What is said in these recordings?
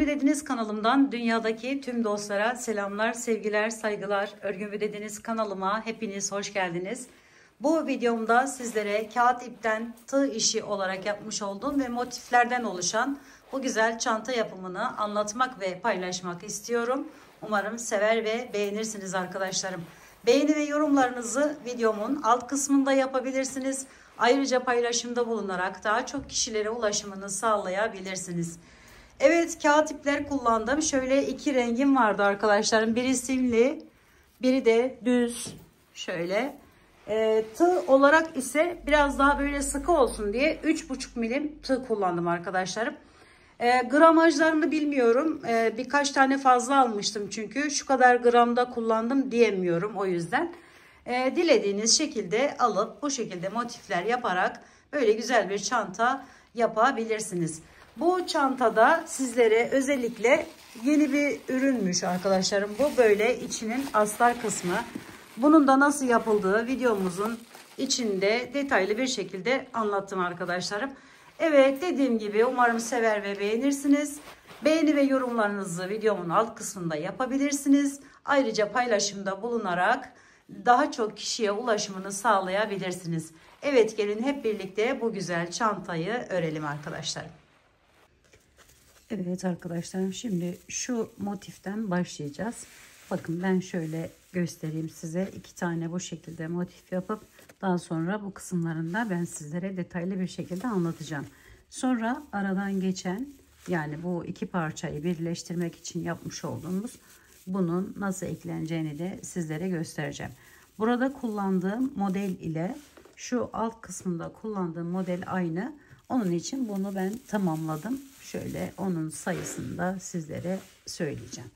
Örgün ve Dediniz kanalımdan dünyadaki tüm dostlara selamlar, sevgiler, saygılar. Örgün ve Dediniz kanalıma hepiniz hoş geldiniz. Bu videomda sizlere kağıt ipten tığ işi olarak yapmış olduğum ve motiflerden oluşan bu güzel çanta yapımını anlatmak ve paylaşmak istiyorum. Umarım sever ve beğenirsiniz arkadaşlarım. Beğeni ve yorumlarınızı videomun alt kısmında yapabilirsiniz. Ayrıca paylaşımda bulunarak daha çok kişilere ulaşımını sağlayabilirsiniz. Evet, kağıt ipler kullandım. Şöyle iki rengim vardı arkadaşlarım. Biri simli, biri de düz. Şöyle. Tığ olarak ise biraz daha böyle sıkı olsun diye 3,5 milim tığ kullandım arkadaşlarım. Gramajlarını bilmiyorum. Birkaç tane fazla almıştım çünkü. Şu kadar gramda kullandım diyemiyorum o yüzden. Dilediğiniz şekilde alıp bu şekilde motifler yaparak böyle güzel bir çanta yapabilirsiniz. Bu çantada sizlere özellikle yeni bir ürünmüş arkadaşlarım. Bu böyle içinin astar kısmı. Bunun da nasıl yapıldığı videomuzun içinde detaylı bir şekilde anlattım arkadaşlarım. Evet, dediğim gibi umarım sever ve beğenirsiniz. Beğeni ve yorumlarınızı videomun alt kısmında yapabilirsiniz. Ayrıca paylaşımda bulunarak daha çok kişiye ulaşımını sağlayabilirsiniz. Evet, gelin hep birlikte bu güzel çantayı örelim arkadaşlar. Evet arkadaşlarım, şimdi şu motiften başlayacağız. Bakın ben şöyle göstereyim size. 2 tane bu şekilde motif yapıp daha sonra bu kısımlarında ben sizlere detaylı bir şekilde anlatacağım. Sonra aradan geçen, yani bu iki parçayı birleştirmek için yapmış olduğumuz bunun nasıl ekleneceğini de sizlere göstereceğim. Burada kullandığım model ile şu alt kısmında kullandığım model aynı. Onun için bunu ben tamamladım. Şöyle onun sayısını da sizlere söyleyeceğim.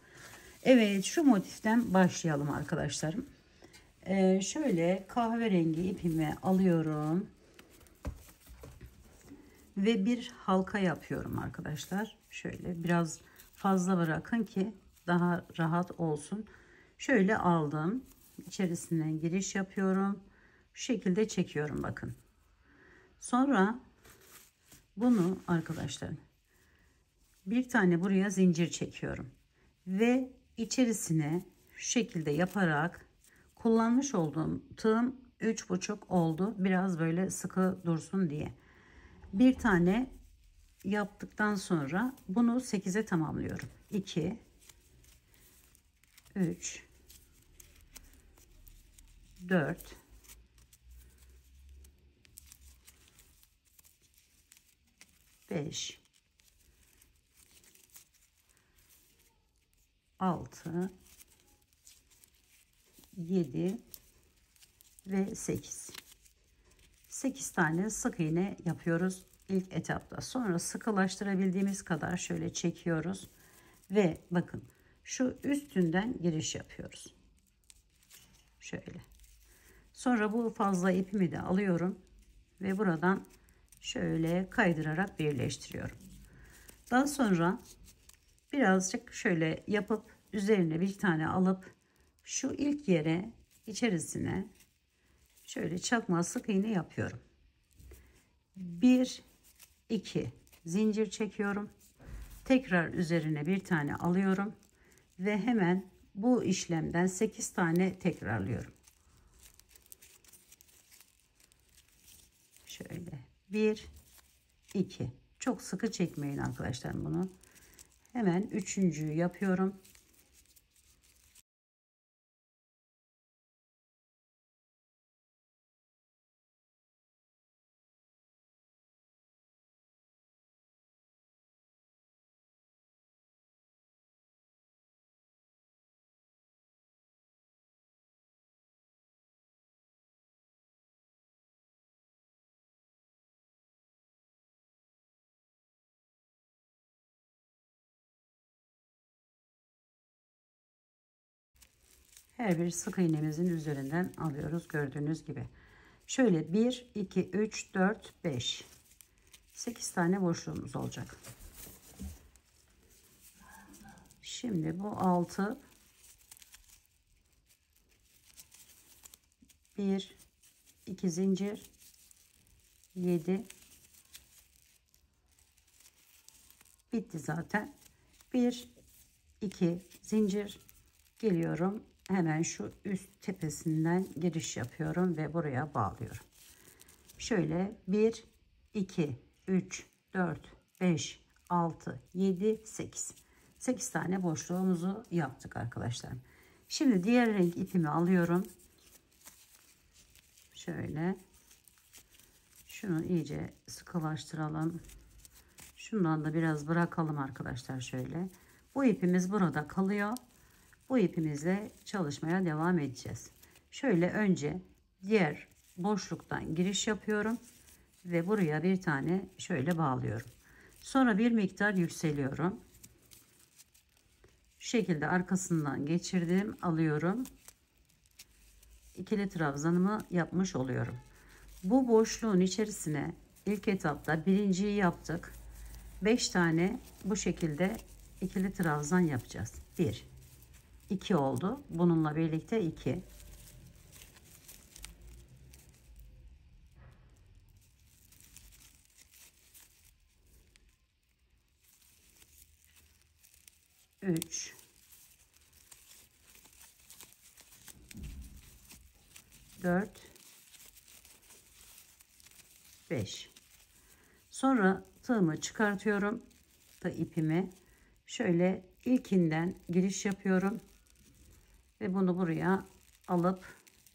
Evet, şu motiften başlayalım arkadaşlarım. Şöyle kahverengi ipimi alıyorum. Ve bir halka yapıyorum arkadaşlar. Şöyle biraz fazla bırakın ki daha rahat olsun. Şöyle aldım. İçerisinden giriş yapıyorum. Şu şekilde çekiyorum bakın. Sonra bunu arkadaşlar bir tane buraya zincir çekiyorum. Ve içerisine şu şekilde yaparak kullanmış olduğum tığım 3,5 oldu. Biraz böyle sıkı dursun diye. Bir tane yaptıktan sonra bunu 8'e tamamlıyorum. 2 3 4 5 6 7 ve 8 tane sık iğne yapıyoruz ilk etapta. Sonra sıkılaştırabildiğimiz kadar şöyle çekiyoruz ve bakın şu üstünden giriş yapıyoruz. Şöyle. Sonra bu fazla ipimi de alıyorum ve buradan şöyle kaydırarak birleştiriyorum. Daha sonra birazcık şöyle yapıp üzerine bir tane alıp şu ilk yere içerisine şöyle çakma sık iğne yapıyorum. 1 2 zincir çekiyorum. Tekrar üzerine bir tane alıyorum ve hemen bu işlemden 8 tane tekrarlıyorum. Şöyle 1 2, çok sıkı çekmeyin arkadaşlar bunu. Hemen üçüncüyü yapıyorum. Her bir sık iğnemizin üzerinden alıyoruz gördüğünüz gibi. Şöyle 1 2 3 4 5 8 tane boşluğumuz olacak. Şimdi bu 6 1 2 zincir 7 bitti zaten. Bir, iki zincir geliyorum. Hemen şu üst tepesinden giriş yapıyorum ve buraya bağlıyorum. Şöyle 1, 2, 3, 4, 5, 6, 7, 8. 8 tane boşluğumuzu yaptık arkadaşlar. Şimdi diğer renk ipimi alıyorum. Şöyle şunu iyice sıkılaştıralım. Şundan da biraz bırakalım arkadaşlar şöyle. Bu ipimiz burada kalıyor. Bu ipimizle çalışmaya devam edeceğiz. Şöyle önce diğer boşluktan giriş yapıyorum ve buraya bir tane şöyle bağlıyorum. Sonra bir miktar yükseliyorum. Şu şekilde arkasından geçirdim, alıyorum. İkili trabzanımı yapmış oluyorum. Bu boşluğun içerisine ilk etapta birinciyi yaptık. 5 tane bu şekilde ikili trabzan yapacağız. 1, 2 oldu. Bununla birlikte 2. 3, 4, 5. Sonra tığımı çıkartıyorum. Tığ ipimi şöyle ilkinden giriş yapıyorum ve bunu buraya alıp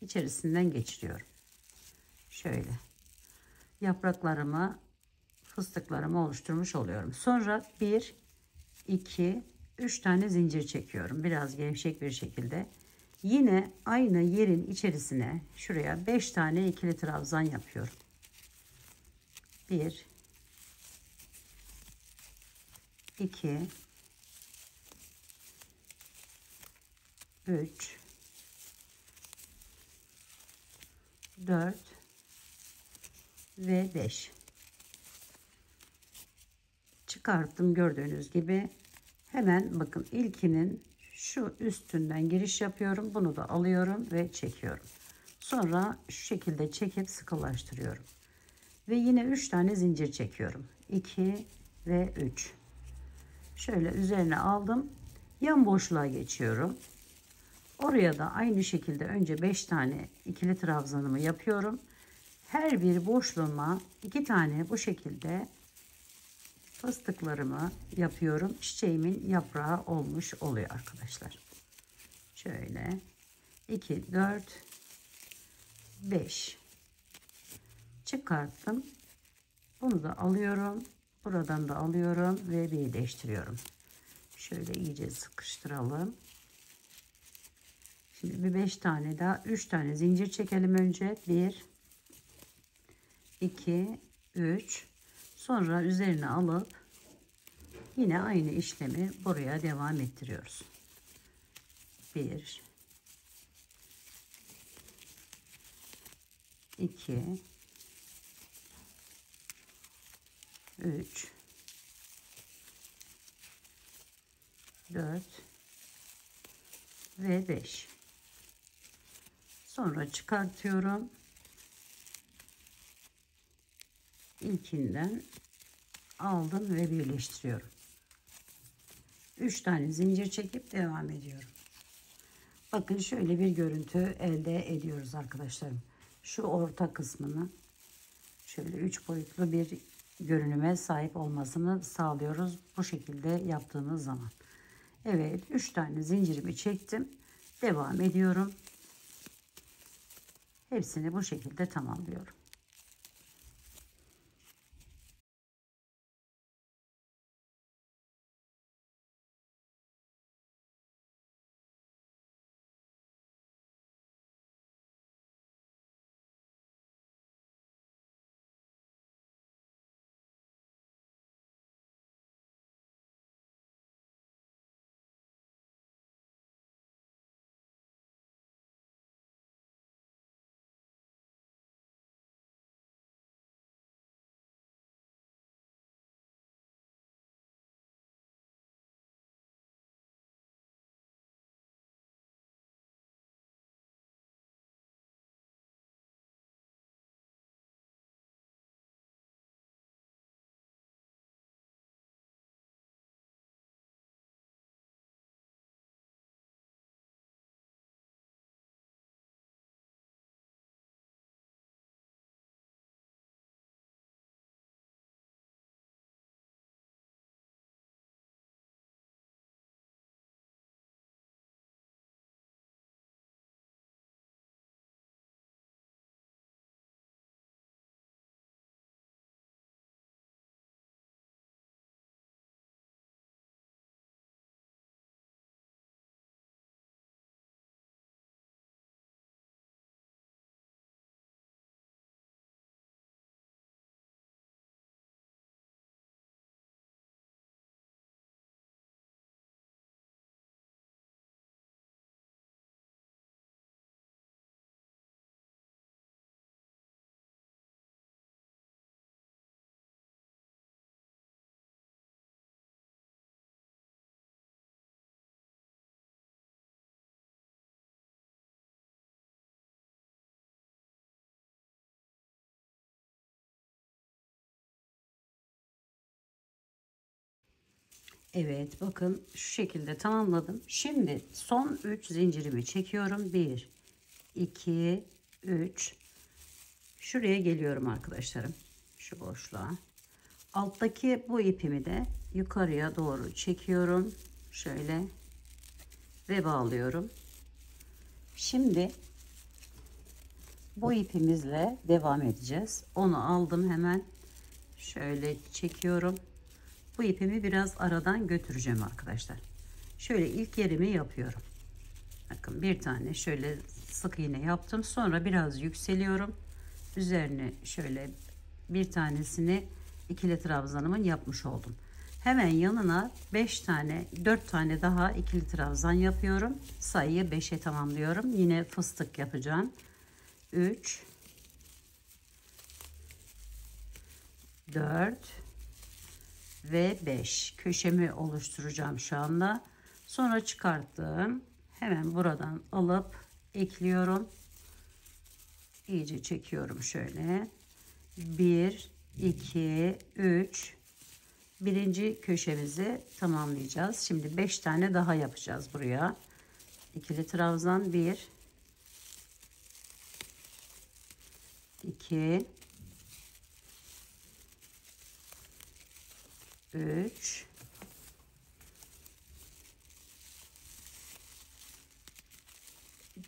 içerisinden geçiriyorum. Şöyle yapraklarımı, fıstıklarımı oluşturmuş oluyorum. Sonra 1, 2, 3 tane zincir çekiyorum. Biraz gevşek bir şekilde. Yine aynı yerin içerisine şuraya 5 tane ikili trabzan yapıyorum. 1, 2, 3, 4 ve 5. Çıkarttım gördüğünüz gibi. Hemen bakın ilkinin şu üstünden giriş yapıyorum. Bunu da alıyorum ve çekiyorum. Sonra şu şekilde çekip sıkılaştırıyorum. Ve yine 3 tane zincir çekiyorum. 2 ve 3. Şöyle üzerine aldım. Yan boşluğa geçiyorum. Oraya da aynı şekilde önce 5 tane ikili trabzanımı yapıyorum. Her bir boşluğuma 2 tane bu şekilde fıstıklarımı yapıyorum. Çiçeğimin yaprağı olmuş oluyor arkadaşlar. Şöyle 2, 4, 5 çıkarttım. Bunu da alıyorum. Buradan da alıyorum ve birleştiriyorum. Şöyle iyice sıkıştıralım. Şimdi bir 5 tane daha 3 tane zincir çekelim önce. 1, 2, 3. Sonra üzerine alıp yine aynı işlemi buraya devam ettiriyoruz. 1, 2, 3, 4 ve 5. Sonra çıkartıyorum. İlkinden aldım ve birleştiriyorum. 3 tane zincir çekip devam ediyorum. Bakın şöyle bir görüntü elde ediyoruz arkadaşlarım. Şu orta kısmını şöyle 3 boyutlu bir görünüme sahip olmasını sağlıyoruz bu şekilde yaptığımız zaman. Evet, 3 tane zincirimi çektim. Devam ediyorum. Hepsini bu şekilde tamamlıyorum. Evet, bakın şu şekilde tamamladım. Şimdi son 3 zincirimi çekiyorum. 1, 2, 3. Şuraya geliyorum arkadaşlarım. Şu boşluğa. Alttaki bu ipimi de yukarıya doğru çekiyorum. Şöyle ve bağlıyorum. Şimdi bu ipimizle devam edeceğiz. Onu aldım hemen. Şöyle çekiyorum. Bu ipimi biraz aradan götüreceğim arkadaşlar. Şöyle ilk yerimi yapıyorum. Bakın bir tane şöyle sık iğne yaptım. Sonra biraz yükseliyorum. Üzerine şöyle bir tanesini ikili trabzanımın yapmış oldum. Hemen yanına 5 tane 4 tane daha ikili trabzan yapıyorum. Sayıyı 5'e tamamlıyorum. Yine fıstık yapacağım. 3, 4 ve 5 köşemi oluşturacağım şu anda. Sonra çıkarttım. Hemen buradan alıp ekliyorum. İyice çekiyorum şöyle. 1, 2, 3. Birinci köşemizi tamamlayacağız. Şimdi 5 tane daha yapacağız buraya. İkili trabzan 1, 2, 3,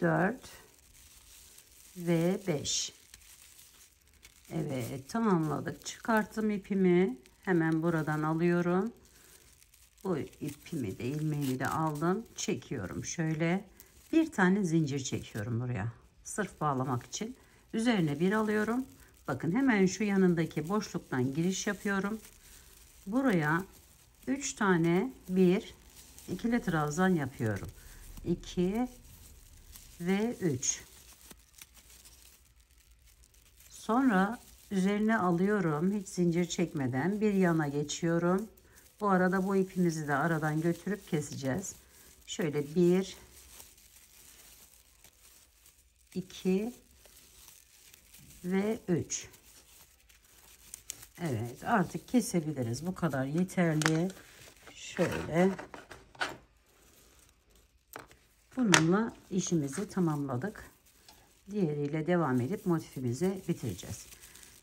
4 ve 5. Evet, tamamladık. Çıkarttım ipimi. Hemen buradan alıyorum. Bu ipimi de ilmeğimi de aldım. Çekiyorum şöyle. Bir tane zincir çekiyorum buraya. Sırf bağlamak için. Üzerine bir alıyorum. Bakın hemen şu yanındaki boşluktan giriş yapıyorum. Buraya 3 tane ikili trabzan yapıyorum. 2 ve 3. Sonra üzerine alıyorum. Hiç zincir çekmeden bir yana geçiyorum. Bu arada bu ipimizi de aradan götürüp keseceğiz. Şöyle 1, 2 ve 3. Evet, artık kesebiliriz. Bu kadar yeterli. Şöyle. Bununla işimizi tamamladık. Diğeriyle devam edip motifimizi bitireceğiz.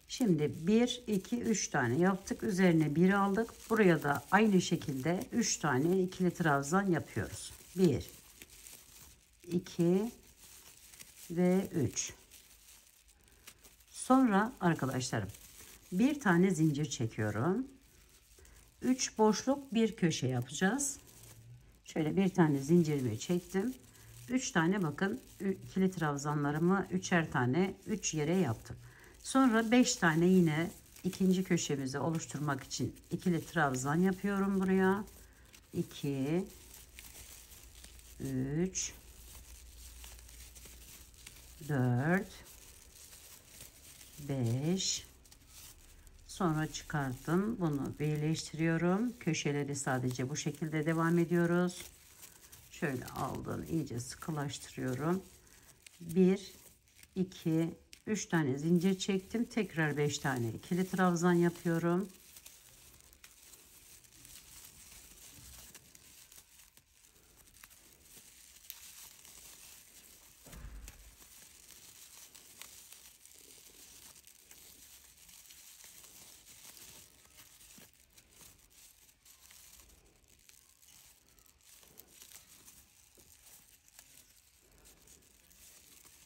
Şimdi 1, 2, 3 tane yaptık. Üzerine 1 aldık. Buraya da aynı şekilde 3 tane ikili trabzan yapıyoruz. 1, 2 ve 3. Sonra arkadaşlarım bir tane zincir çekiyorum. 3 boşluk bir köşe yapacağız. Şöyle bir tane zincirimi çektim. 3 tane bakın ikili trabzanlarımı 3'er tane 3 yere yaptım. Sonra 5 tane yine ikinci köşemizi oluşturmak için ikili trabzan yapıyorum buraya. 2, 3, 4, 5. Sonra çıkarttım. Bunu birleştiriyorum. Köşeleri sadece bu şekilde devam ediyoruz. Şöyle aldım. İyice sıkılaştırıyorum. 1, 2, 3 tane zincir çektim. Tekrar 5 tane ikili trabzan yapıyorum.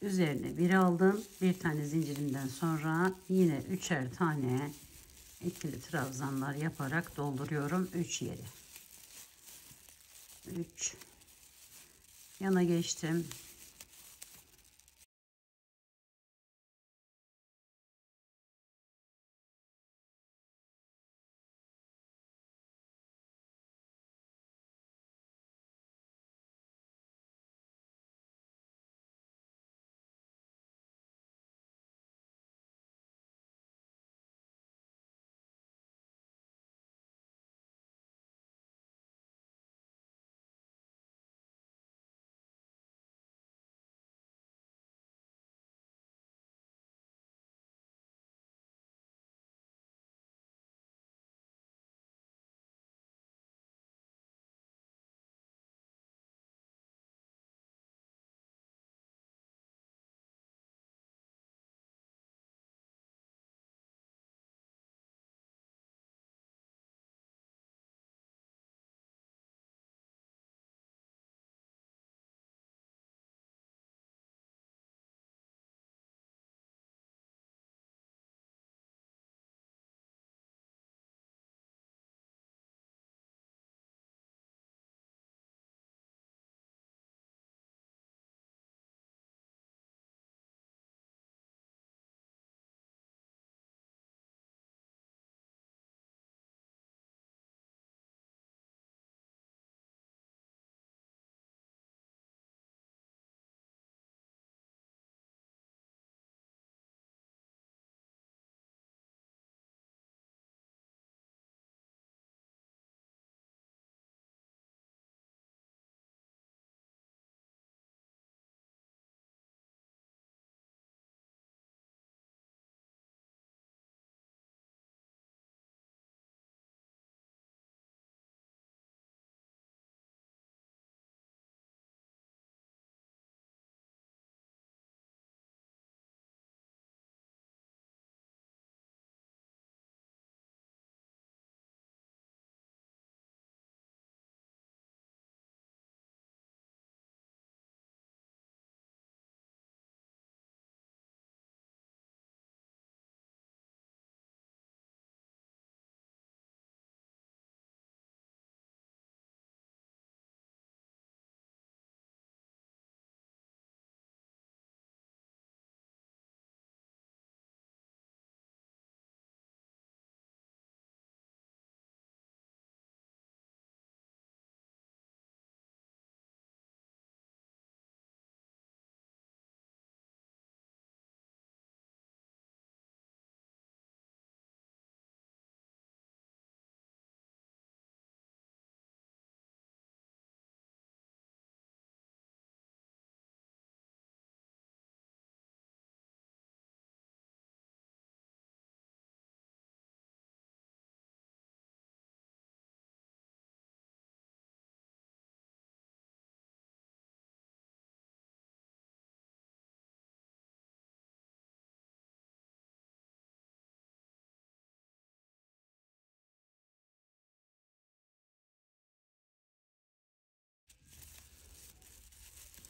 Üzerine bir aldım. Bir tane zincirinden sonra yine 3'er tane ikili trabzanlar yaparak dolduruyorum 3 yeri. 3 yana geçtim.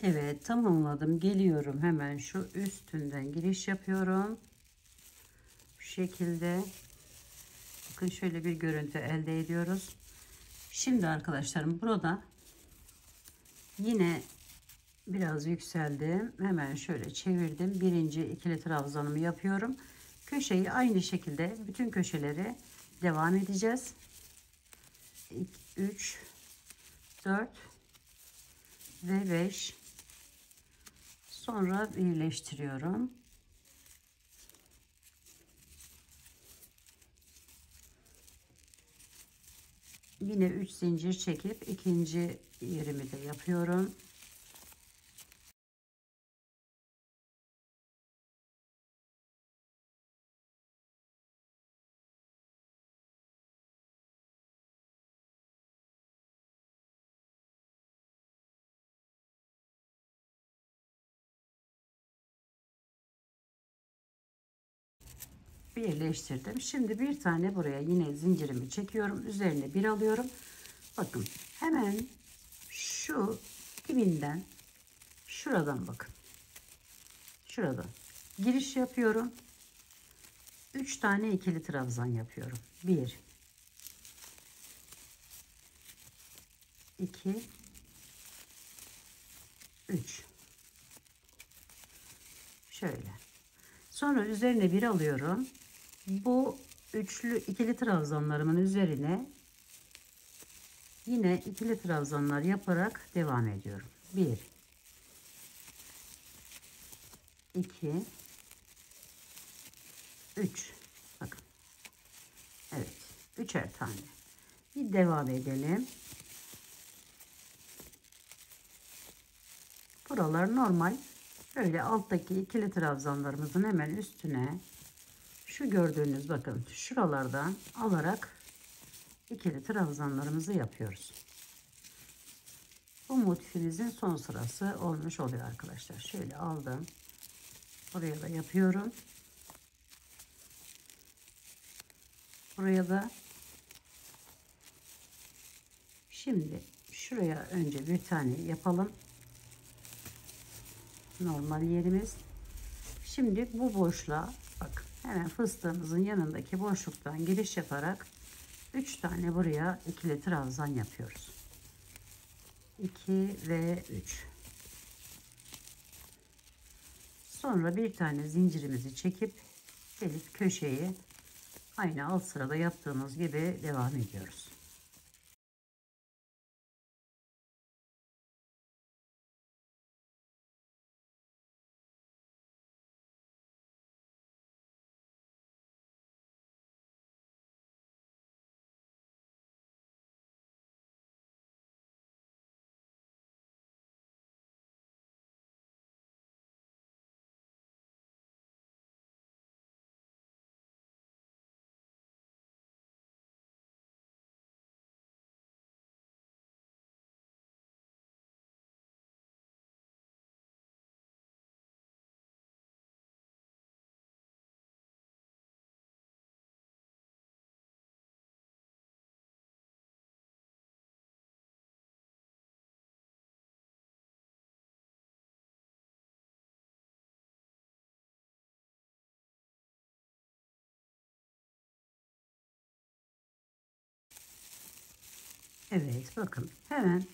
Evet, tamamladım. Geliyorum, hemen şu üstünden giriş yapıyorum. Bu şekilde. Bakın şöyle bir görüntü elde ediyoruz. Şimdi arkadaşlarım, burada yine biraz yükseldim. Hemen şöyle çevirdim. Birinci ikili trabzanımı yapıyorum. Köşeyi aynı şekilde bütün köşeleri devam edeceğiz. 3, 4 ve 5. Sonra birleştiriyorum. Yine 3 zincir çekip ikinci yerimi de yapıyorum. Birleştirdim. Şimdi bir tane buraya yine zincirimi çekiyorum. Üzerine bir alıyorum. Bakın hemen şu dibinden, şuradan bakın. Şuradan giriş yapıyorum. 3 tane ikili trabzan yapıyorum. 1 2 3. Şöyle. Sonra üzerine bir alıyorum. Bu üçlü ikili trabzanlarımın üzerine yine ikili trabzanlar yaparak devam ediyorum. 1 2 3. Bakın. Evet. Üçer tane. Bir devam edelim. Buralar normal. Böyle alttaki ikili trabzanlarımızın hemen üstüne şu gördüğünüz, bakın şuralardan alarak ikili trabzanlarımızı yapıyoruz. Bu motifimizin son sırası olmuş oluyor arkadaşlar. Şöyle aldım. Buraya da yapıyorum. Buraya da. Şimdi şuraya önce bir tane yapalım. Normal yerimiz. Şimdi bu boşluğa bakın. Hemen fıstığımızın yanındaki boşluktan giriş yaparak 3 tane buraya ikili trabzan yapıyoruz. 2 ve 3. Sonra bir tane zincirimizi çekip gelip köşeyi aynı alt sırada yaptığımız gibi devam ediyoruz. Evet, bakın hemen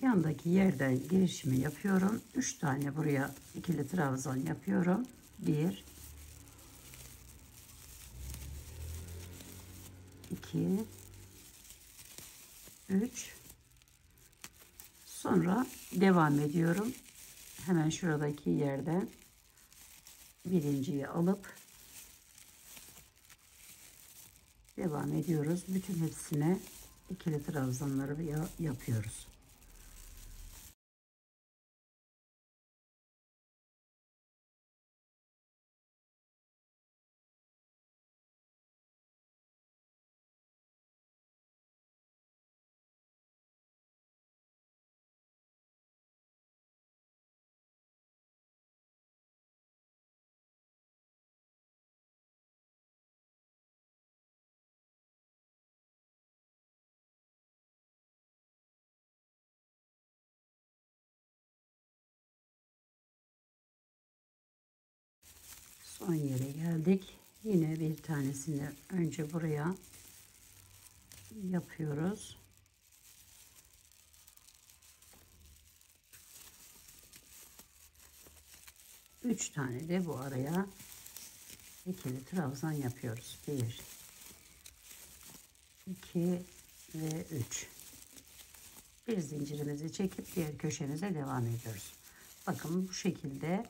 yandaki yerden girişimi yapıyorum. 3 tane buraya ikili trabzan yapıyorum. 1 2 3. Sonra devam ediyorum. Hemen şuradaki yerden birinciyi alıp devam ediyoruz. Bütün hepsine ikili trabzanları yapıyoruz. Son yere geldik. Yine bir tanesini önce buraya yapıyoruz. Üç tane de bu araya ikili trabzan yapıyoruz. 1 2 ve 3. Bir zincirimizi çekip diğer köşemize devam ediyoruz. Bakın bu şekilde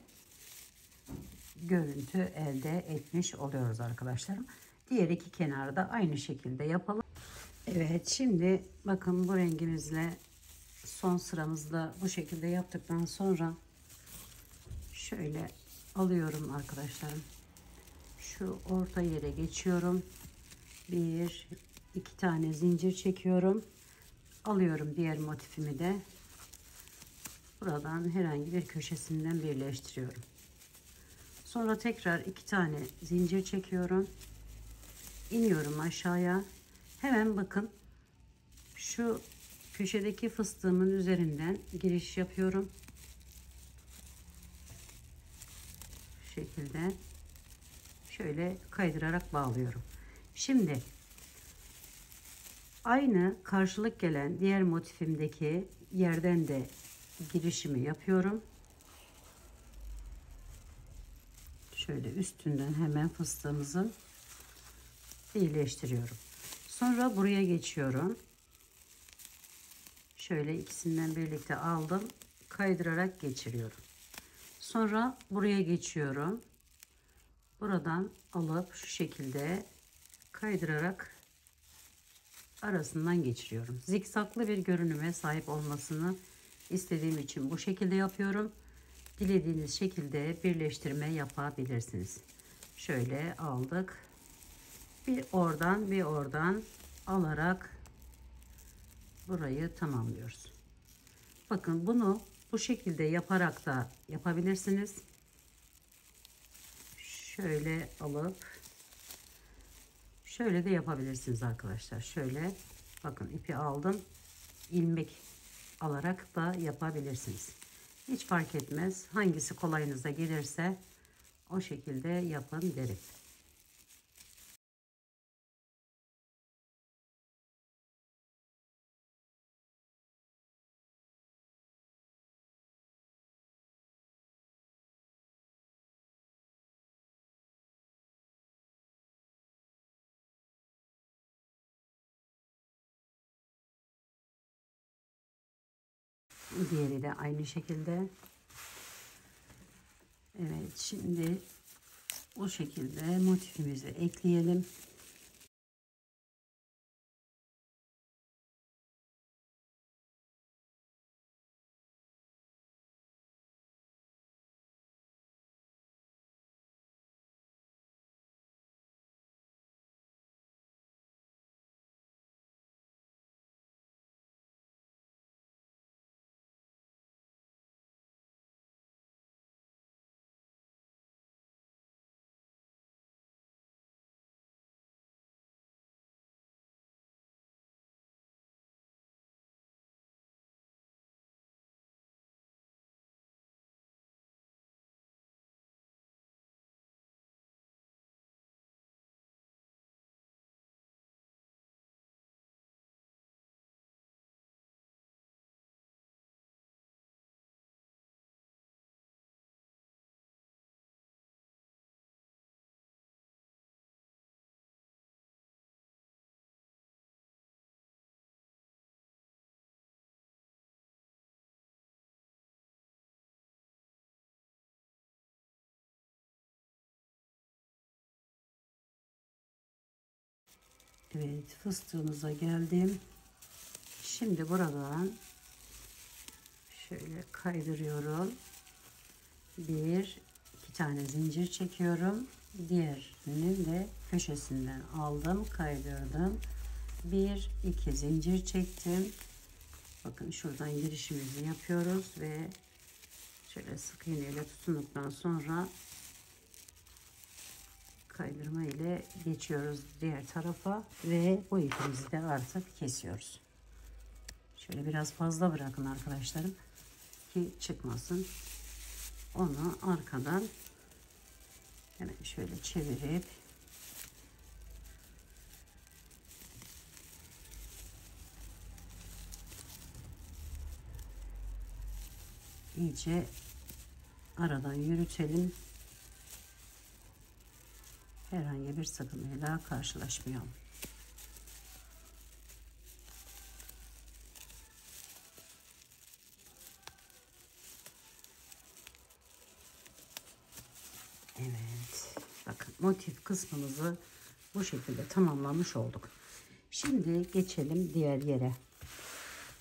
görüntü elde etmiş oluyoruz arkadaşlarım. Diğer iki kenarı da aynı şekilde yapalım. Evet, şimdi bakın bu rengimizle son sıramızda bu şekilde yaptıktan sonra şöyle alıyorum arkadaşlarım. Şu orta yere geçiyorum. Bir iki tane zincir çekiyorum. Alıyorum diğer motifimi de. Buradan herhangi bir köşesinden birleştiriyorum. Sonra tekrar iki tane zincir çekiyorum. İniyorum aşağıya. Hemen bakın şu köşedeki fıstığımın üzerinden giriş yapıyorum. Bu şekilde şöyle kaydırarak bağlıyorum. Şimdi aynı karşılık gelen diğer motifimdeki yerden de girişimi yapıyorum. Şöyle üstünden hemen fıstığımızı birleştiriyorum. Sonra buraya geçiyorum. Şöyle ikisinden birlikte aldım. Kaydırarak geçiriyorum. Sonra buraya geçiyorum. Buradan alıp şu şekilde kaydırarak arasından geçiriyorum. Zikzaklı bir görünüme sahip olmasını istediğim için bu şekilde yapıyorum. Dilediğiniz şekilde birleştirme yapabilirsiniz. Şöyle aldık. Bir oradan bir oradan alarak burayı tamamlıyoruz. Bakın bunu bu şekilde yaparak da yapabilirsiniz. Şöyle alıp şöyle de yapabilirsiniz arkadaşlar. Şöyle bakın ipi aldım. İlmek alarak da yapabilirsiniz. Hiç fark etmez. Hangisi kolayınıza gelirse o şekilde yapın derim. Diğeri de aynı şekilde. Evet, şimdi bu şekilde motifimizi ekleyelim. Evet, fıstığımıza geldim. Şimdi buradan şöyle kaydırıyorum. Bir iki tane zincir çekiyorum. Diğerini de köşesinden aldım, kaydırdım. Bir iki zincir çektim. Bakın şuradan girişimizi yapıyoruz ve şöyle sık iğne ile tutunduktan sonra kaydırma ile geçiyoruz diğer tarafa ve bu ipimizi de artık kesiyoruz. Şöyle biraz fazla bırakın arkadaşlarım ki çıkmasın. Onu arkadan Hemen şöyle çevirip iyice aradan yürütelim. Herhangi bir sıkıntıyla karşılaşmayalım. Evet. Bakın motif kısmımızı bu şekilde tamamlamış olduk. Şimdi geçelim diğer yere.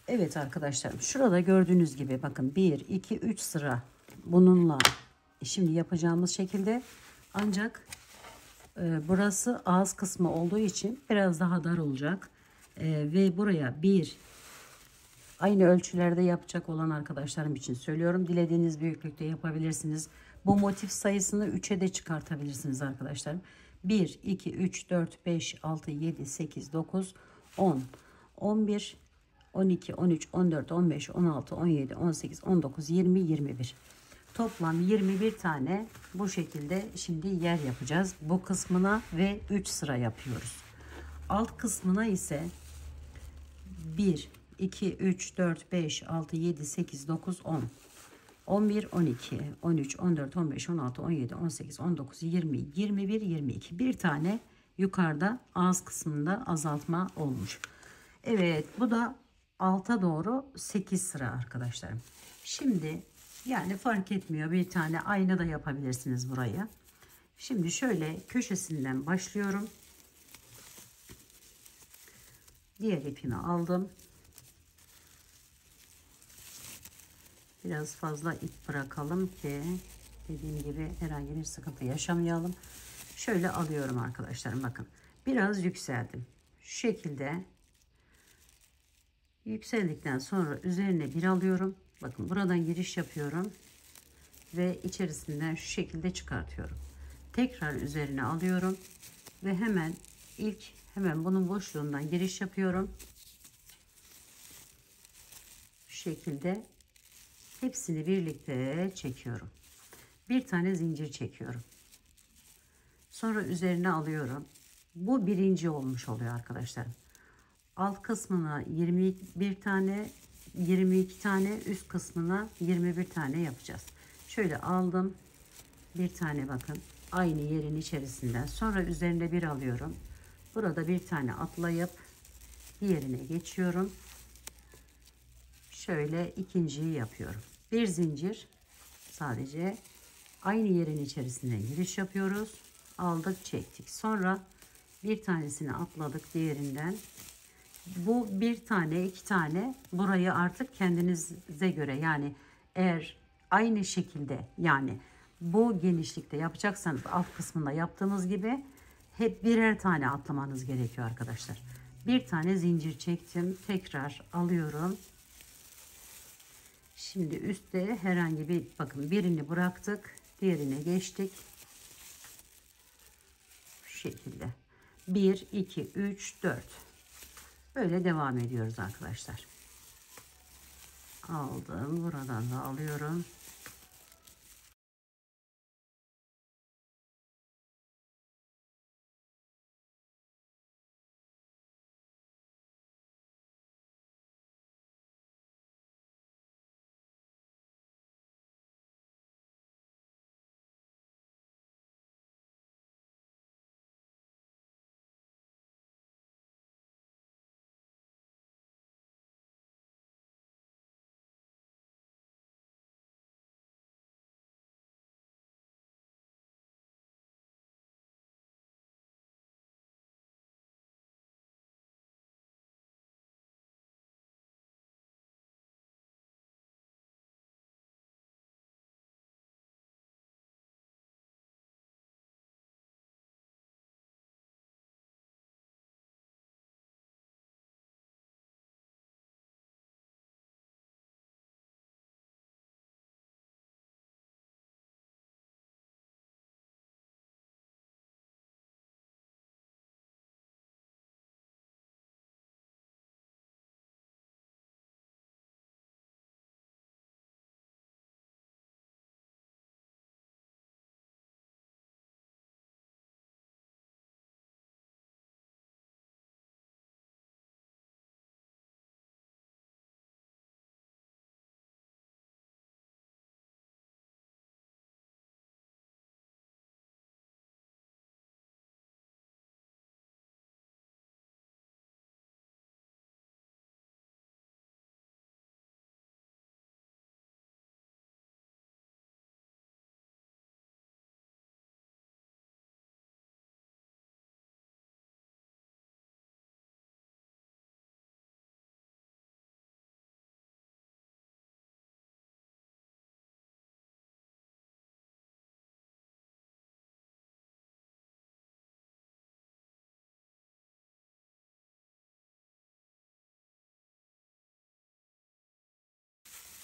Evet arkadaşlarım, şurada gördüğünüz gibi bakın 1 2 3 sıra bununla şimdi yapacağımız şekilde, ancak burası ağız kısmı olduğu için biraz daha dar olacak. Ve buraya aynı ölçülerde yapacak olan arkadaşlarım için söylüyorum. Dilediğiniz büyüklükte yapabilirsiniz. Bu motif sayısını 3'e de çıkartabilirsiniz arkadaşlarım. 1, 2, 3, 4, 5, 6, 7, 8, 9, 10, 11, 12, 13, 14, 15, 16, 17, 18, 19, 20, 21. Toplam 21 tane bu şekilde şimdi yer yapacağız. Bu kısmına ve 3 sıra yapıyoruz. Alt kısmına ise 1, 2, 3, 4, 5, 6, 7, 8, 9, 10, 11, 12, 13, 14, 15, 16, 17, 18, 19, 20, 21, 22. Bir tane yukarıda ağız kısmında azaltma olmuş. Evet, bu da alta doğru 8 sıra arkadaşlarım. Şimdi yani fark etmiyor, bir tane ayna da yapabilirsiniz buraya. Şimdi şöyle köşesinden başlıyorum. Diğer ipimi aldım. Biraz fazla ip bırakalım ki dediğim gibi herhangi bir sıkıntı yaşamayalım. Şöyle alıyorum arkadaşlarım, bakın. Biraz yükseldim. Şu şekilde yükseldikten sonra üzerine bir alıyorum. Bakın buradan giriş yapıyorum. Ve içerisinden şu şekilde çıkartıyorum. Tekrar üzerine alıyorum. Ve hemen bunun boşluğundan giriş yapıyorum. Şu şekilde hepsini birlikte çekiyorum. Bir tane zincir çekiyorum. Sonra üzerine alıyorum. Bu birinci olmuş oluyor arkadaşlar. Alt kısmına 21 tane, 22 tane, üst kısmına 21 tane yapacağız. Şöyle aldım. Bir tane bakın aynı yerin içerisinden. Sonra üzerine bir alıyorum. Burada bir tane atlayıp diğerine geçiyorum. Şöyle ikinciyi yapıyorum. Bir zincir, sadece aynı yerin içerisinden giriş yapıyoruz. Aldık, çektik. Sonra bir tanesini atladık diğerinden. Bu bir tane, iki tane, burayı artık kendinize göre, yani eğer aynı şekilde, yani bu genişlikte yapacaksanız alt kısmında yaptığımız gibi hep birer tane atlamanız gerekiyor arkadaşlar. Bir tane zincir çektim. Tekrar alıyorum. Şimdi üstte herhangi bir, bakın birini bıraktık. Diğerine geçtik. Şu şekilde. 1, 2, 3, 4. Böyle devam ediyoruz arkadaşlar. Aldım. Buradan da alıyorum.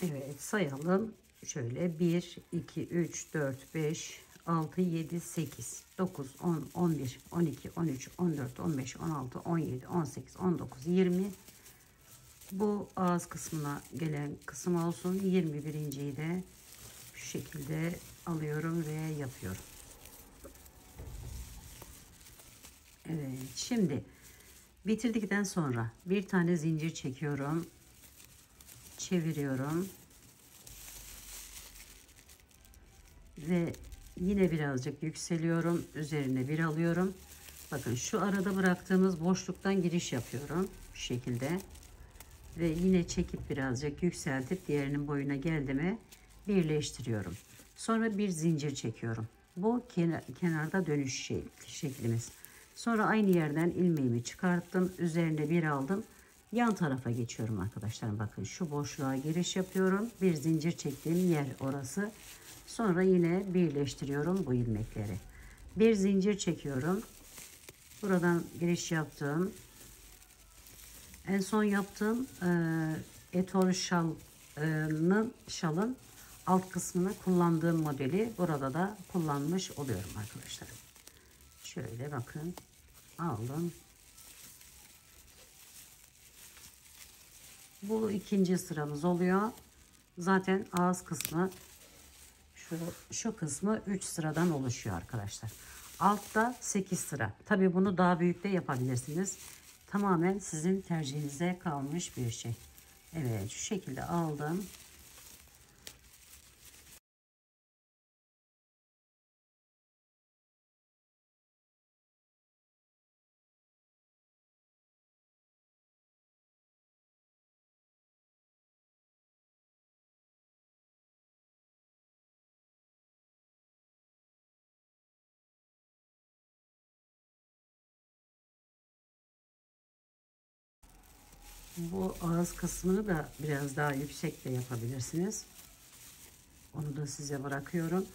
Evet, sayalım. Şöyle 1, 2, 3, 4, 5, 6, 7, 8, 9, 10, 11, 12, 13, 14, 15, 16, 17, 18, 19, 20. Bu ağız kısmına gelen kısım olsun. 21.yi de şu şekilde alıyorum ve yapıyorum. Evet, şimdi bitirdikten sonra bir tane zincir çekiyorum. Çeviriyorum. Ve yine birazcık yükseliyorum. Üzerine bir alıyorum. Bakın şu arada bıraktığımız boşluktan giriş yapıyorum. Şu şekilde. Ve yine çekip birazcık yükseltip diğerinin boyuna geldi mi birleştiriyorum. Sonra bir zincir çekiyorum. Bu kenarda dönüş şeklimiz. Sonra aynı yerden ilmeğimi çıkarttım. Üzerine bir aldım. Yan tarafa geçiyorum arkadaşlar. Bakın şu boşluğa giriş yapıyorum. Bir zincir çektiğim yer orası. Sonra yine birleştiriyorum bu ilmekleri. Bir zincir çekiyorum. Buradan giriş yaptım. En son yaptığım etol şalın alt kısmını kullandığım modeli burada da kullanmış oluyorum arkadaşlar. Şöyle bakın, aldım. Bu ikinci sıramız oluyor. Zaten ağız kısmı şu kısmı 3 sıradan oluşuyor arkadaşlar. Altta 8 sıra. Tabi bunu daha büyük de yapabilirsiniz. Tamamen sizin tercihinize kalmış bir şey. Evet, şu şekilde aldım. Bu ağız kısmını da biraz daha yüksek de yapabilirsiniz. Onu da size bırakıyorum.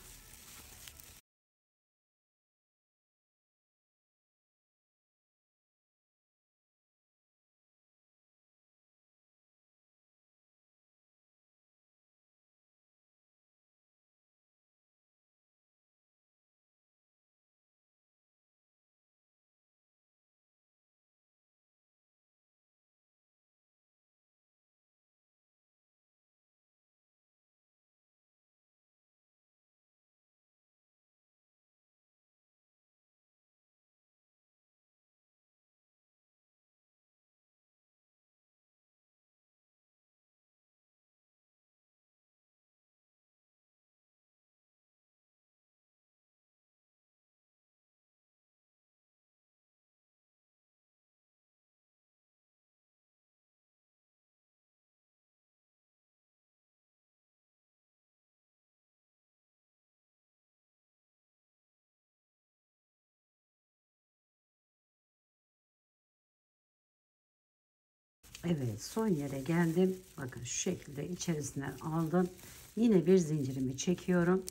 Evet, son yere geldim. Bakın şu şekilde içerisinden aldım. Yine bir zincirimi çekiyorum.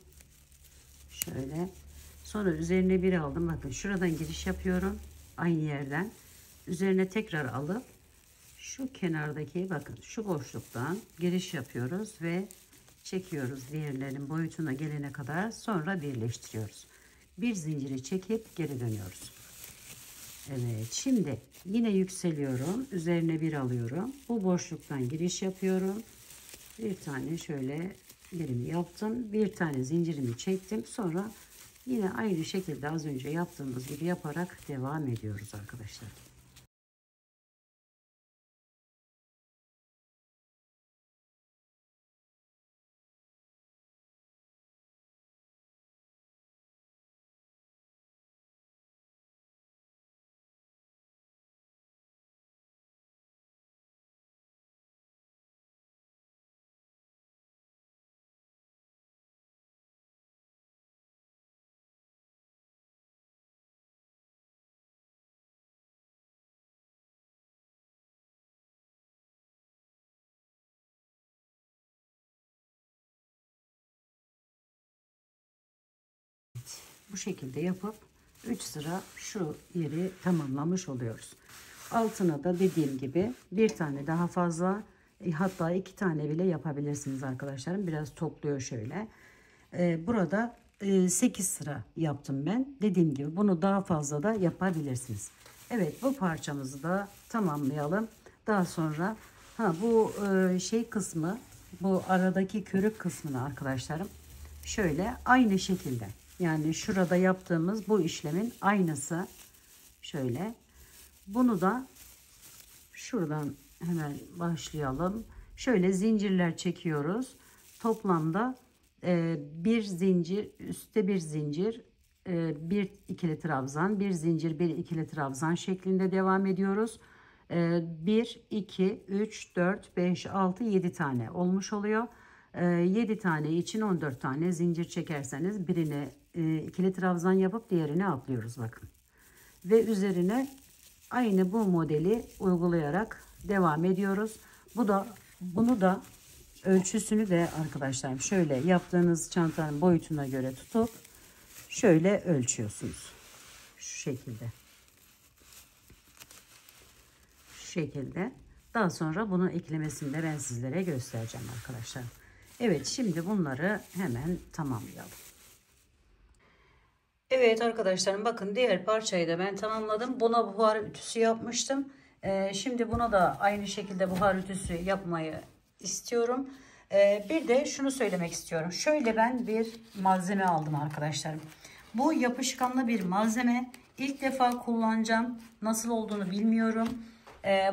Şöyle. Sonra üzerine bir aldım. Bakın şuradan giriş yapıyorum. Aynı yerden. Üzerine tekrar alıp şu kenardaki bakın şu boşluktan giriş yapıyoruz ve çekiyoruz diğerlerinin boyutuna gelene kadar, sonra birleştiriyoruz. Bir zinciri çekip geri dönüyoruz. Evet, şimdi yine yükseliyorum. Üzerine bir alıyorum. Bu boşluktan giriş yapıyorum. Bir tane şöyle birimi yaptım. Bir tane zincirimi çektim. Sonra yine aynı şekilde az önce yaptığımız gibi yaparak devam ediyoruz arkadaşlar. Bu şekilde yapıp 3 sıra şu yeri tamamlamış oluyoruz. Altına da dediğim gibi bir tane daha fazla Hatta 2 tane bile yapabilirsiniz arkadaşlarım. Biraz topluyor şöyle. Burada 8 sıra yaptım ben. Dediğim gibi bunu daha fazla da yapabilirsiniz. Evet, bu parçamızı da tamamlayalım. Daha sonra bu şey kısmı, bu aradaki körük kısmını arkadaşlarım şöyle aynı şekilde, yani şurada yaptığımız bu işlemin aynısı. Şöyle bunu da şuradan hemen başlayalım. Şöyle zincirler çekiyoruz. Toplamda bir zincir, üstte bir zincir, bir ikili trabzan, bir zincir, bir ikili trabzan şeklinde devam ediyoruz. 1, 2, 3, 4, 5, 6, 7 tane olmuş oluyor. 7 tane için 14 tane zincir çekerseniz birine ikili trabzan yapıp diğerine atlıyoruz bakın. Ve üzerine aynı bu modeli uygulayarak devam ediyoruz. Bunu da ölçüsünü de arkadaşlarım şöyle yaptığınız çantanın boyutuna göre tutup şöyle ölçüyorsunuz. Şu şekilde. Şu şekilde. Daha sonra bunun eklemesini de ben sizlere göstereceğim arkadaşlar. Evet, şimdi bunları hemen tamamlayalım. Evet arkadaşlarım, bakın diğer parçayı da ben tamamladım. Buna buhar ütüsü yapmıştım. Şimdi buna da aynı şekilde buhar ütüsü yapmayı istiyorum. Bir de şunu söylemek istiyorum. Şöyle ben bir malzeme aldım arkadaşlarım. Bu yapışkanlı bir malzeme. İlk defa kullanacağım. Nasıl olduğunu bilmiyorum.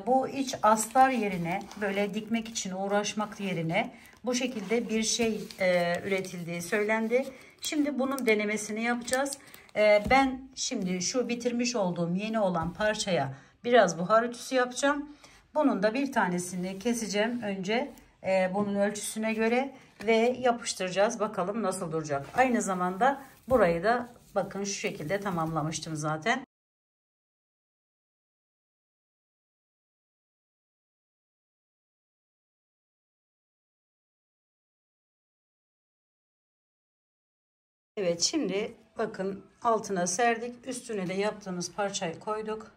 Bu iç astar yerine, böyle dikmek için uğraşmak yerine bu şekilde bir şey üretildiği söylendi. Şimdi bunun denemesini yapacağız. Ben şimdi şu bitirmiş olduğum yeni olan parçaya biraz buhar ütüsü yapacağım. Bunun da bir tanesini keseceğim önce bunun ölçüsüne göre ve yapıştıracağız. Bakalım nasıl duracak. Aynı zamanda burayı da bakın şu şekilde tamamlamıştım zaten. Evet, şimdi bakın altına serdik. Üstüne de yaptığımız parçayı koyduk.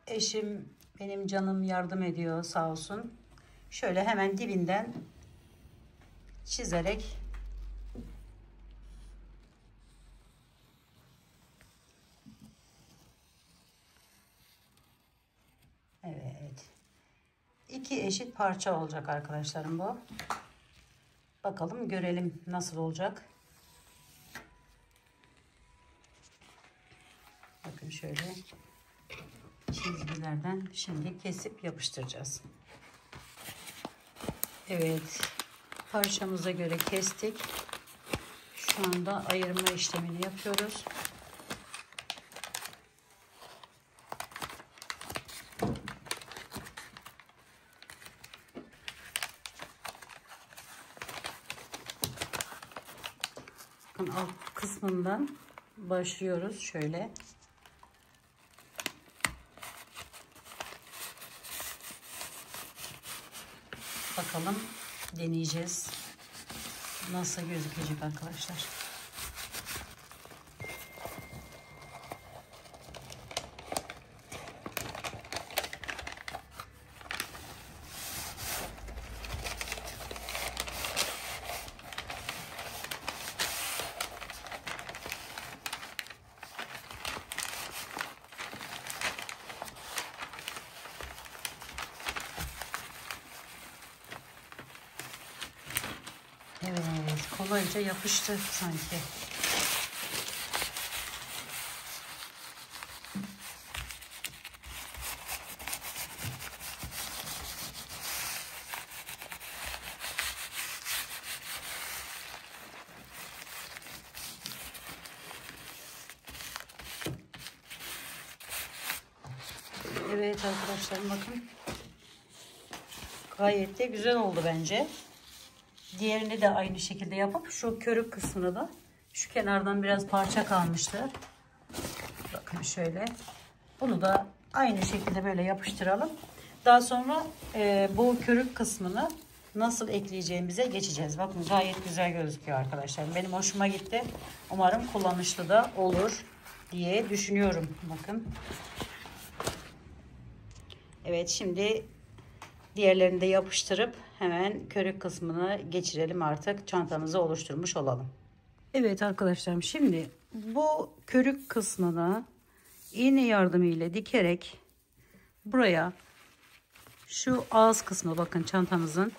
Eşim benim canım yardım ediyor sağ olsun. Şöyle hemen dibinden çizerek evet, 2 eşit parça olacak arkadaşlarım bu. Bakalım görelim nasıl olacak. Bakın şöyle çizgilerden şimdi kesip yapıştıracağız. Evet, parçamıza göre kestik. Şu anda ayırma işlemini yapıyoruz. Bakın alt kısmından başlıyoruz şöyle. Bakalım, deneyeceğiz. Nasıl gözükecek arkadaşlar. Evet, kolayca yapıştı sanki. Evet arkadaşlar, bakın. Gayet de güzel oldu bence. Diğerini de aynı şekilde yapıp şu körük kısmını da, şu kenardan biraz parça kalmıştı. Bakın şöyle. Bunu da aynı şekilde böyle yapıştıralım. Daha sonra bu körük kısmını nasıl ekleyeceğimize geçeceğiz. Bakın gayet güzel gözüküyor arkadaşlar. Benim hoşuma gitti. Umarım kullanışlı da olur diye düşünüyorum. Bakın. Evet, şimdi Diğerlerini de yapıştırıp hemen körük kısmını geçirelim, artık çantamızı oluşturmuş olalım. Evet arkadaşlarım, şimdi bu körük kısmını iğne yardımıyla dikerek buraya, şu ağız kısmı, bakın çantamızın,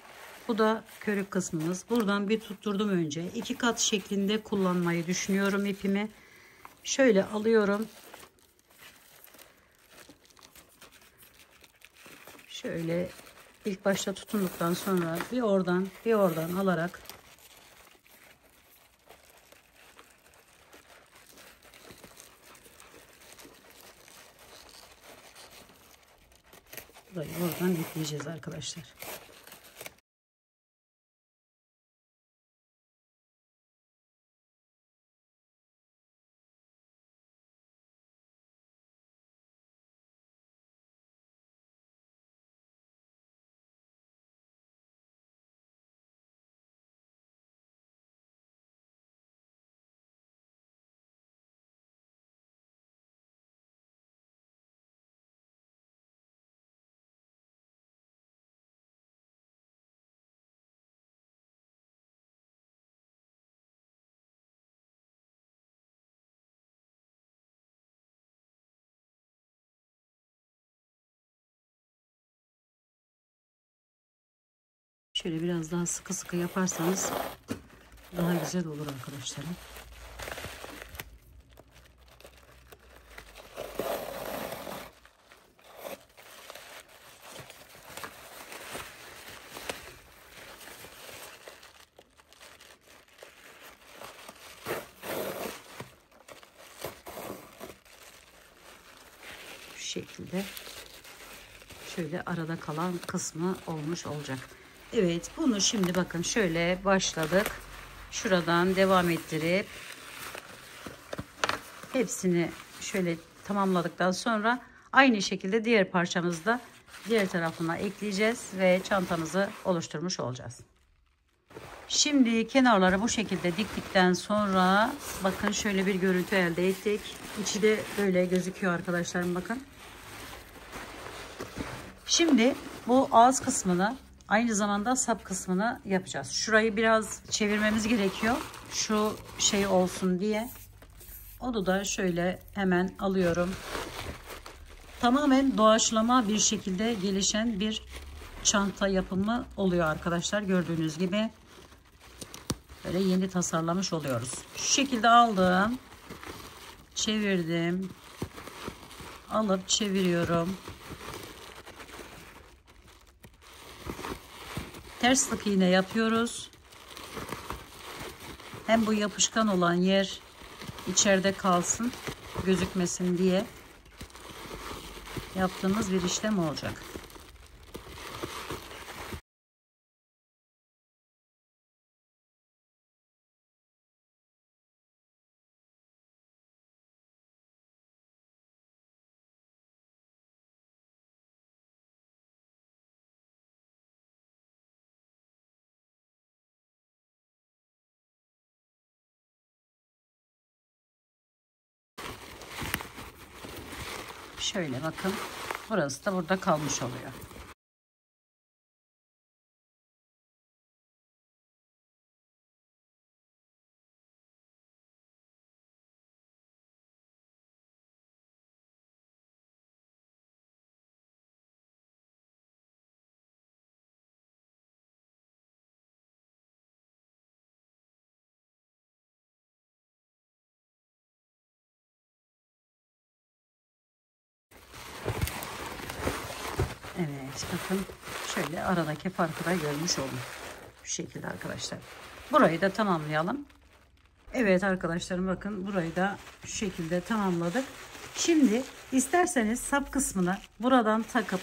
bu da körük kısmımız. Buradan bir tutturdum önce. 2 kat şeklinde kullanmayı düşünüyorum ipimi. Şöyle alıyorum. Şöyle ilk başta tutunduktan sonra bir oradan bir oradan alarak burayı oradan yükleyeceğiz arkadaşlar. Şöyle biraz daha sıkı sıkı yaparsanız daha güzel olur arkadaşlarım. Şu şekilde şöyle arada kalan kısmı olmuş olacak. Evet, bunu şimdi bakın şöyle başladık. Şuradan devam ettirip hepsini şöyle tamamladıktan sonra aynı şekilde diğer parçamızı da diğer tarafına ekleyeceğiz ve çantamızı oluşturmuş olacağız. Şimdi kenarları bu şekilde diktikten sonra bakın şöyle bir görüntü elde ettik. İçi de böyle gözüküyor arkadaşlarım, bakın. Şimdi bu ağız kısmını, aynı zamanda sap kısmını yapacağız. Şurayı biraz çevirmemiz gerekiyor, şu şey olsun diye. Onu da şöyle hemen alıyorum. Tamamen doğaçlama bir şekilde gelişen bir çanta yapımı oluyor arkadaşlar. Gördüğünüz gibi böyle yeni tasarlamış oluyoruz. Şu şekilde aldım, çevirdim, alıp çeviriyorum. Ters sık iğne yapıyoruz. Hem bu yapışkan olan yer içeride kalsın, gözükmesin diye yaptığımız bir işlem olacak. Şöyle bakın, burası da burada kalmış oluyor. Evet, bakın şöyle aradaki farkı da görmüş oldum. Bu şekilde arkadaşlar. Burayı da tamamlayalım. Evet arkadaşlarım, bakın burayı da şu şekilde tamamladık. Şimdi isterseniz sap kısmını buradan takıp,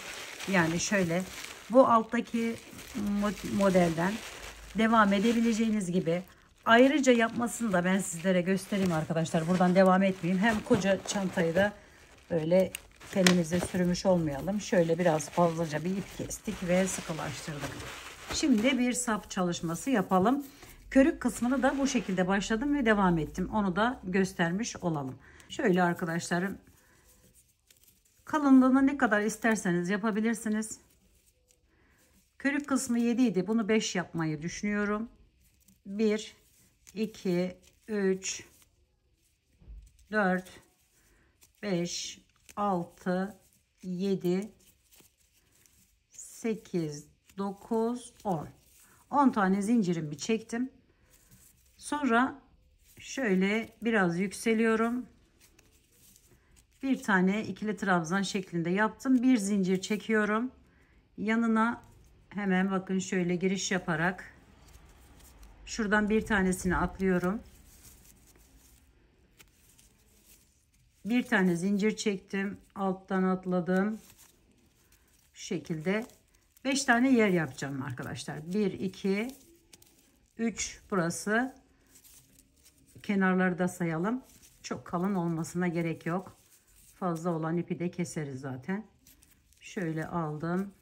yani şöyle bu alttaki modelden devam edebileceğiniz gibi, ayrıca yapmasını da ben sizlere göstereyim arkadaşlar. Buradan devam etmeyeyim. Hem koca çantayı da böyle tenimize sürmüş olmayalım. Şöyle biraz fazlaca bir ip kestik ve sıkılaştırdık. Şimdi bir sap çalışması yapalım. Körük kısmını da bu şekilde başladım ve devam ettim. Onu da göstermiş olalım. Şöyle arkadaşlarım, kalınlığını ne kadar isterseniz yapabilirsiniz. Körük kısmı 7 idi. Bunu 5 yapmayı düşünüyorum. 1, 2, 3, 4, 5, 6, 7, 8, 9, 10. 10 tane zincirimi çektim. Sonra şöyle biraz yükseliyorum. Bir tane ikili trabzan şeklinde yaptım. Bir zincir çekiyorum. Yanına hemen bakın şöyle giriş yaparak şuradan bir tanesini atlıyorum. Bir tane zincir çektim. Alttan atladım. Şu şekilde 5 tane yer yapacağım arkadaşlar. 1, 2, 3 burası. Kenarları da sayalım. Çok kalın olmasına gerek yok. Fazla olan ipi de keseriz zaten. Şöyle aldım.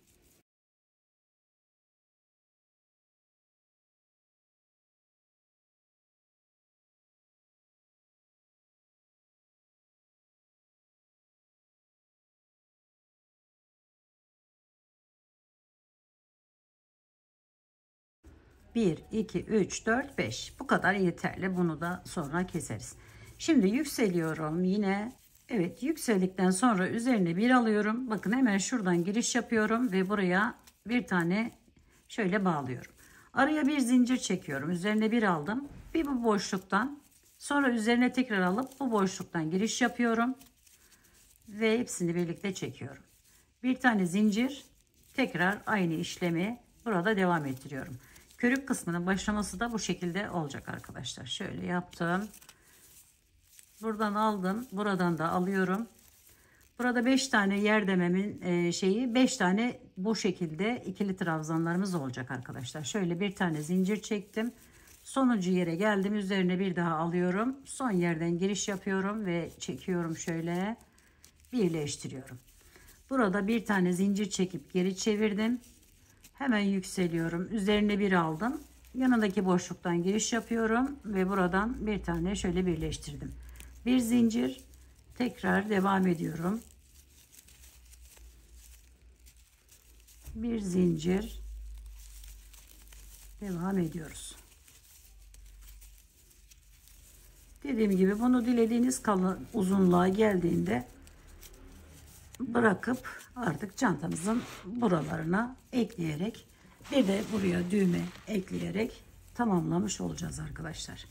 Bir, iki, üç, dört, beş. Bu kadar yeterli. Bunu da sonra keseriz. Şimdi yükseliyorum yine. Evet, yükseldikten sonra üzerine bir alıyorum. Bakın hemen şuradan giriş yapıyorum ve buraya bir tane şöyle bağlıyorum. Araya bir zincir çekiyorum. Üzerine bir aldım. Bir bu boşluktan, sonra üzerine tekrar alıp bu boşluktan giriş yapıyorum ve hepsini birlikte çekiyorum. Bir tane zincir, tekrar aynı işlemi burada devam ettiriyorum. Körük kısmının başlaması da bu şekilde olacak arkadaşlar. Şöyle yaptım. Buradan aldım. Buradan da alıyorum. Burada 5 tane yer dememin 5 tane bu şekilde ikili trabzanlarımız olacak arkadaşlar. Şöyle bir tane zincir çektim. Sonuncu yere geldim. Üzerine bir daha alıyorum. Son yerden giriş yapıyorum ve çekiyorum şöyle. Birleştiriyorum. Burada bir tane zincir çekip geri çevirdim. Hemen yükseliyorum. Üzerine bir aldım. Yanındaki boşluktan giriş yapıyorum ve buradan bir tane şöyle birleştirdim. Bir zincir, tekrar devam ediyorum. Bir zincir, devam ediyoruz. Dediğim gibi bunu dilediğiniz kalın uzunluğa geldiğinde bırakıp artık çantamızın buralarına ekleyerek bir de buraya düğme ekleyerek tamamlamış olacağız arkadaşlar.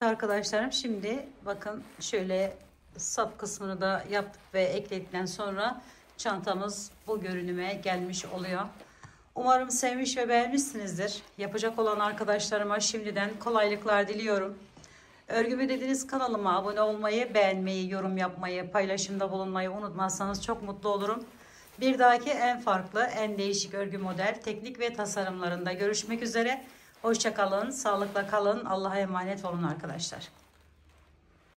Arkadaşlarım şimdi bakın şöyle sap kısmını da yaptık ve ekledikten sonra çantamız bu görünüme gelmiş oluyor. Umarım sevmiş ve beğenmişsinizdir. Yapacak olan arkadaşlarıma şimdiden kolaylıklar diliyorum. Örgümü dediğiniz kanalıma abone olmayı, beğenmeyi, yorum yapmayı, paylaşımda bulunmayı unutmazsanız çok mutlu olurum. Bir dahaki en farklı, en değişik örgü model, teknik ve tasarımlarında görüşmek üzere. Hoşça kalın, sağlıkla kalın. Allah'a emanet olun arkadaşlar.